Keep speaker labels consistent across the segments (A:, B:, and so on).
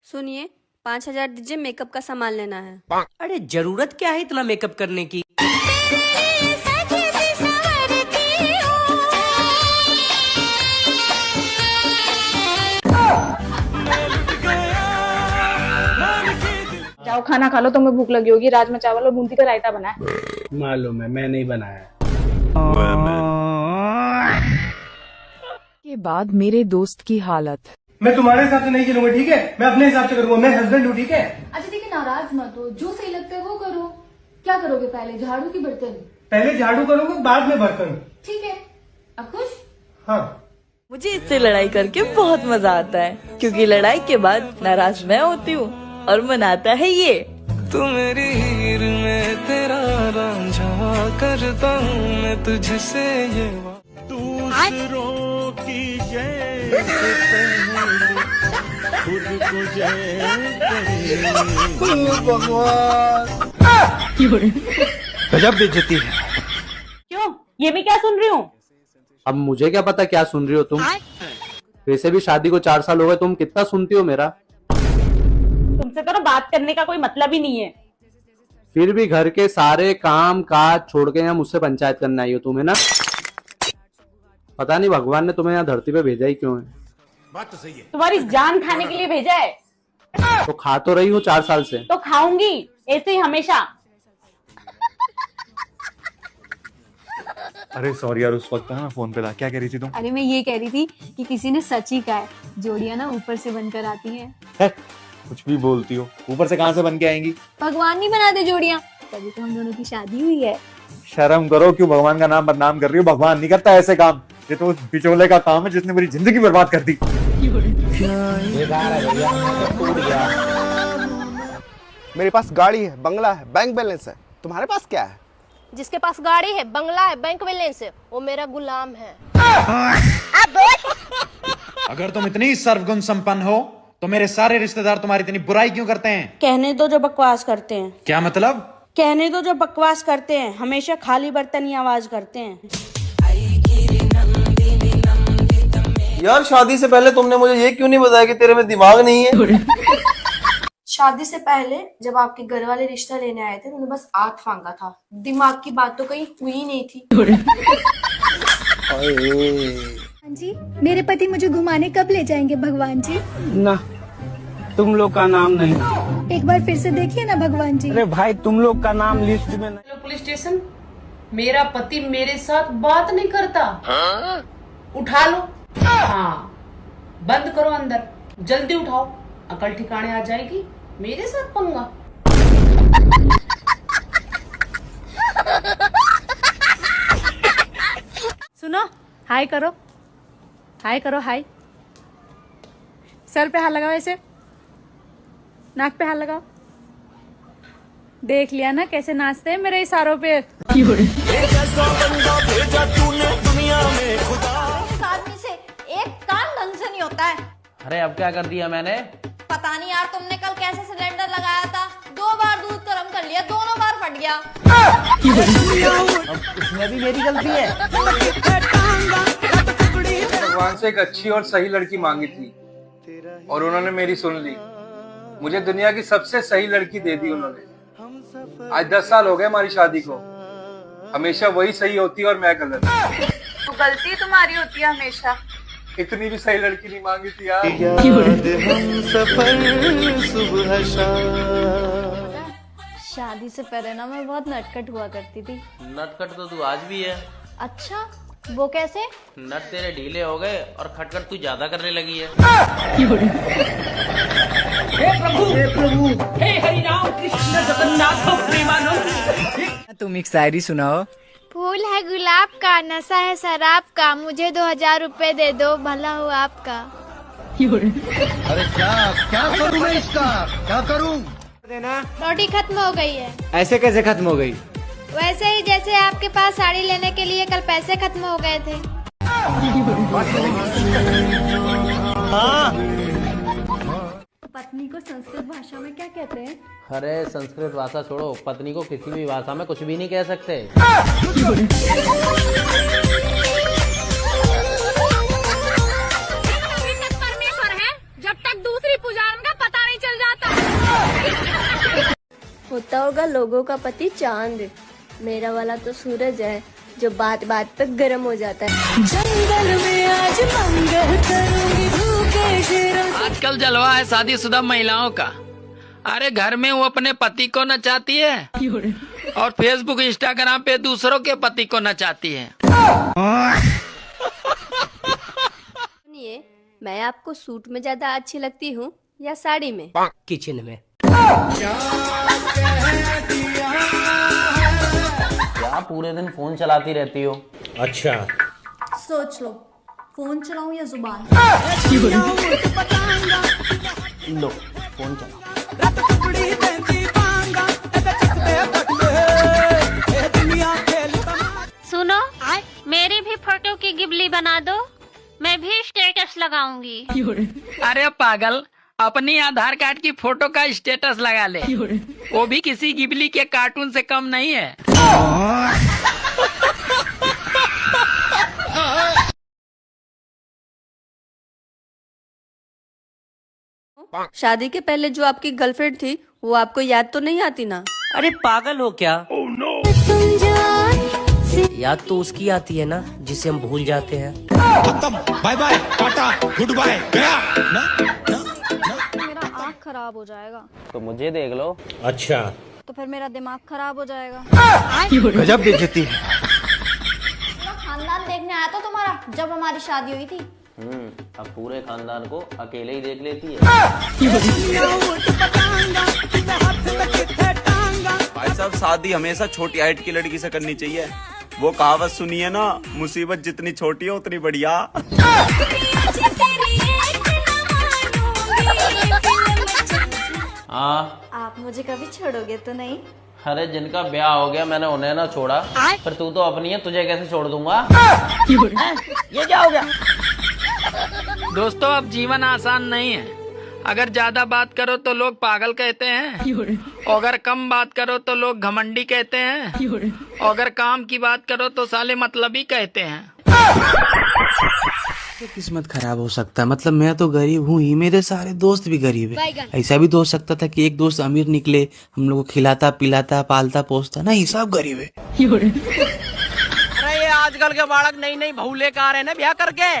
A: सुनिए, 5,000 दीजिए, मेकअप का सामान लेना है।
B: अरे जरूरत क्या है इतना मेकअप करने की?
C: जाओ खाना खा लो, तुम्हें भूख लगी होगी। राजमा चावल और बूंदी का रायता बना है।
D: मालूम है, मैं नहीं बनाया।
E: के बाद मेरे दोस्त की हालत।
D: मैं तुम्हारे हिसाब से नहीं चलूंगा, ठीक है? मैं अपने हिसाब से करूंगा, मैं हस्बैंड हूँ, ठीक है?
F: अच्छा ठीक है, नाराज मत हो, जो सही लगता है वो करो। क्या करोगे पहले, झाड़ू की बर्तन?
D: पहले झाड़ू करूंगा, बाद में बर्तन।
F: ठीक है, अब खुश?
D: हाँ।
G: मुझे इससे लड़ाई करके बहुत मजा आता है, क्योंकि लड़ाई के बाद नाराज मैं होती हूँ और मनाता है ये।
H: तू मेरी हीर में तेरा रांझा करता हूँ मैं तुझसे ये दूसरों की जय खुद को जय
I: गजब बेइज्जती है।
C: क्यों, ये मैं क्या सुन रही हूँ?
I: अब मुझे क्या पता क्या सुन रही हो तुम। वैसे भी शादी को 4 साल हो गए, तुम कितना सुनती हो मेरा?
C: तुमसे तो ना बात करने का कोई मतलब ही नहीं है।
I: फिर भी घर के सारे काम काज छोड़ के यहाँ मुझसे पंचायत करना आई हो तुम्हें ना। पता नहीं भगवान ने तुम्हें यहाँ धरती पे भेजा ही क्यों है।
H: बात तो सही है।
C: तुम्हारी जान खाने के लिए भेजा है।
I: तो खा तो रही हूँ 4 साल से।
C: तो खाऊंगी ऐसे ही हमेशा।
J: अरे सॉरी यार, उस वक्त ना फोन पे था। क्या कह रही थी तुम?
F: अरे मैं ये कह रही थी कि किसी ने सच ही कहा है, जोड़ियां ना ऊपर से बनकर आती हैं।
J: है? कुछ भी बोलती हो, ऊपर से कहाँ से बन के आएंगी?
F: भगवान नहीं बनाते जोड़ियां, तभी तो हम दोनों की शादी हुई है।
J: शर्म करो, क्यों भगवान का नाम बदनाम कर रही हो? भगवान नहीं करता ऐसे काम, ये तो उस बिचौले का काम है जिसने मेरी जिंदगी बर्बाद कर दी।
K: मेरे पास गाड़ी है, बंगला है, बैंक बैलेंस है। तुम्हारे पास क्या है?
L: जिसके पास गाड़ी है, बंगला है, बैंक बैलेंस है, वो मेरा गुलाम है।
H: अगर तुम इतनी सर्वगुण संपन्न हो तो मेरे सारे रिश्तेदार तुम्हारी इतनी बुराई क्यों करते हैं?
G: कहने दो जो बकवास करते हैं।
H: क्या मतलब?
G: कहने दो जो बकवास करते हैं, हमेशा खाली बर्तन ही आवाज करते हैं।
M: यार शादी से पहले तुमने मुझे ये क्यों नहीं बताया कि तेरे में दिमाग नहीं है?
F: शादी से पहले जब आपके घर वाले रिश्ता लेने आए थे, उन्होंने बस आंख मांगा था, दिमाग की बात तो कहीं हुई ही नहीं थी।
L: जी, मेरे पति मुझे घुमाने कब ले जाएंगे भगवान जी?
D: ना, तुम लोग का नाम नहीं।
L: एक बार फिर से देखिए ना भगवान जी।
D: अरे भाई, तुम लोग का नाम लिस्ट में नहीं।
N: हेलो पुलिस स्टेशन, मेरा पति मेरे साथ बात नहीं करता। उठा लो। हाँ, बंद करो अंदर, जल्दी उठाओ, अकल ठिकाने आ जाएगी। मेरे साथ पंगा।
C: सुनो, हाय करो, हाय करो, हाय। सर पे हाथ लगाओ, ऐसे नाक पे हाथ लगाओ। देख लिया ना कैसे नाचते हैं मेरे इशारों पे।
L: आदमी से एक काम ढंग से नहीं होता है।
B: अरे अब क्या कर दिया मैंने?
L: पता नहीं यार, तुमने कल कैसे सिलेंडर लगाया था, 2 बार दूध गर्म कर लिया, दोनों बार फट गया।
B: इसमें भी मेरी गलती है।
M: भगवान से एक अच्छी और सही लड़की मांगी थी और उन्होंने मेरी सुन ली। मुझे दुनिया की सबसे सही लड़की दे दी उन्होंने। आज 10 साल हो गए हमारी शादी को। हमेशा वही सही होती है और मैं गलत।
G: तो गलती तुम्हारी होती है हमेशा।
M: इतनी भी सही लड़की नहीं मांगी थी यार।
F: शादी से पहले ना मैं बहुत नटखट हुआ करती थी।
B: नटखट तो तू आज भी है।
F: अच्छा, वो कैसे?
B: नट तेरे ढीले हो गए और खटखट तू ज्यादा करने लगी है।
N: हे प्रभु, हे प्रभु, हे हरि राम कृष्ण जगन्नाथ प्रेमानंद।
B: तुम एक शायरी सुनाओ।
L: फूल है गुलाब का, नशा है शराब का, मुझे 2000 रुपए दे दो, भला हो आपका।
H: अरे क्या करूँ मैं इसका? क्या करूँ?
L: रोटी खत्म हो गई है।
B: ऐसे कैसे खत्म हो गई?
L: वैसे ही जैसे आपके पास साड़ी लेने के लिए कल पैसे खत्म हो गए थे।
F: पत्नी को संस्कृत भाषा में क्या कहते हैं?
B: अरे संस्कृत भाषा छोड़ो, पत्नी को किसी भी भाषा में कुछ भी नहीं कह सकते।
L: परमेश्वर है, जब तक दूसरी पुजारन का पता नहीं
A: लगता होगा लोगों का पति चांद, मेरा वाला तो सूरज है जो बात बात पे गर्म हो जाता है। जंगल में आज मंगल करूंगी भूखे।
O: आजकल जलवा है शादीशुदा महिलाओं का। अरे घर में वो अपने पति को नचाती है और फेसबुक इंस्टाग्राम पे दूसरों के पति को नचाती है।
A: सुनिए, मैं आपको सूट में ज्यादा अच्छी लगती हूँ या साड़ी में?
O: किचन में।
B: क्या पूरे दिन फोन चलाती रहती हो?
H: अच्छा,
L: सोच लो, फोन चलाऊं या जुबान?
B: लो फोन चलाओ।
L: सुनो, मेरी भी फोटो की गिबली बना दो, मैं भी स्टेटस लगाऊंगी।
O: अरे पागल, अपनी आधार कार्ड की फोटो का स्टेटस लगा ले, वो भी किसी गिबली के कार्टून से कम नहीं है।
A: शादी के पहले जो आपकी गर्लफ्रेंड थी वो आपको याद तो नहीं आती ना?
O: अरे पागल हो क्या? याद तो उसकी आती है ना जिसे हम भूल जाते हैं।
H: Bye bye, tata, good bye, गया ना?
L: मेरा आँख खराब हो जाएगा।
B: तो मुझे देख लो।
H: अच्छा,
L: तो फिर मेरा दिमाग खराब हो जाएगा।
H: गजब बेइज्जती।
L: खानदान देखने आया था तुम्हारा जब हमारी शादी हुई थी।
B: अब पूरे खानदान को अकेले ही देख लेती है।
K: भाई साहब, शादी हमेशा छोटी हाइट की लड़की से करनी चाहिए। वो कहावत सुनी है ना, मुसीबत जितनी छोटी है उतनी बढ़िया।
B: हाँ,
L: आप मुझे कभी छोड़ोगे तो नहीं?
B: अरे जिनका ब्याह हो गया मैंने उन्हें ना छोड़ा, पर तू तो अपनी है, तुझे कैसे छोड़ दूंगा?
O: ये क्या हो गया? दोस्तों, अब जीवन आसान नहीं है। अगर ज्यादा बात करो तो लोग पागल कहते हैं, और अगर कम बात करो तो लोग घमंडी कहते हैं, और अगर काम की बात करो तो साले मतलबी कहते हैं। किस्मत खराब हो सकता है, मतलब मैं तो गरीब हूँ ही, मेरे सारे दोस्त भी गरीब है। ऐसा भी तो हो सकता था कि एक दोस्त अमीर निकले, हम लोग को खिलाता पिलाता पालता पोसता, नहीं सब गरीब है।
N: अरे ये आजकल के बालक नई नई बहू लेकर आ रहे हैं ना ब्याह करके,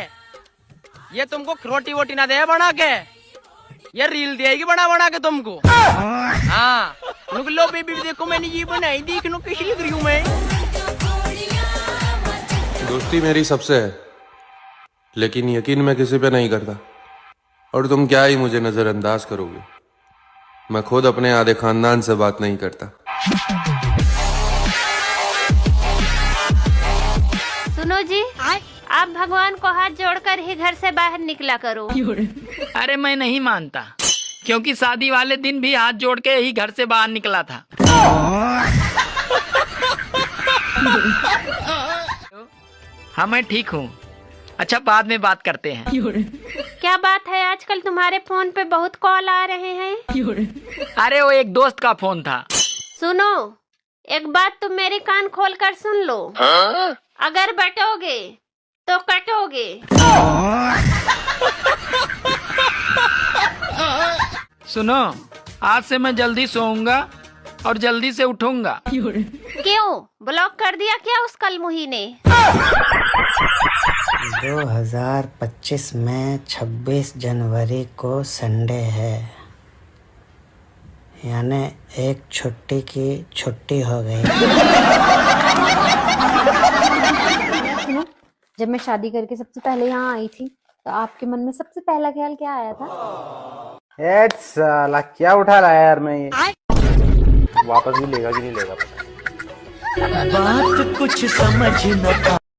N: ये तुमको रोटी वोटी ना दे बना के, ये रील देगी बना के तुमको। हाँ, लो बेबी देखो मैंने ये बनाई, देख लो कैसी लग रही हूँ मैं।
M: दोस्ती मेरी सबसे है, लेकिन यकीन मैं किसी पे नहीं करता, और तुम क्या ही मुझे नजरअंदाज करोगे। मैं खुद अपने आधे खानदान से बात नहीं करता।
L: सुनो जी, आप भगवान को हाथ जोड़कर ही घर से बाहर निकला करो।
O: अरे मैं नहीं मानता, क्योंकि शादी वाले दिन भी हाथ जोड़ के ही घर से बाहर निकला था। हाँ, मैं ठीक हूँ। अच्छा, बाद में बात करते हैं।
L: क्या बात है, आजकल तुम्हारे फोन पे बहुत कॉल आ रहे हैं।
O: अरे वो एक दोस्त का फोन था।
L: सुनो, एक बात तुम मेरे कान खोल कर सुन लो। अगर बटोगे तो कटोगे।
O: सुनो, आज से मैं जल्दी सोऊंगा और जल्दी से उठूंगा।
L: क्यों, ब्लॉक कर दिया क्या उस कलमुही ने?
O: 2025 में 26 जनवरी को संडे है, यानी एक छुट्टी की छुट्टी हो गई।
L: सुनो, जब मैं शादी करके सबसे पहले यहाँ आई थी तो आपके मन में सबसे पहला ख्याल क्या आया था?
K: साला क्या उठा रहा है यार, मैं ये वापस भी लेगा कि नहीं लेगा?
O: बात कुछ समझ न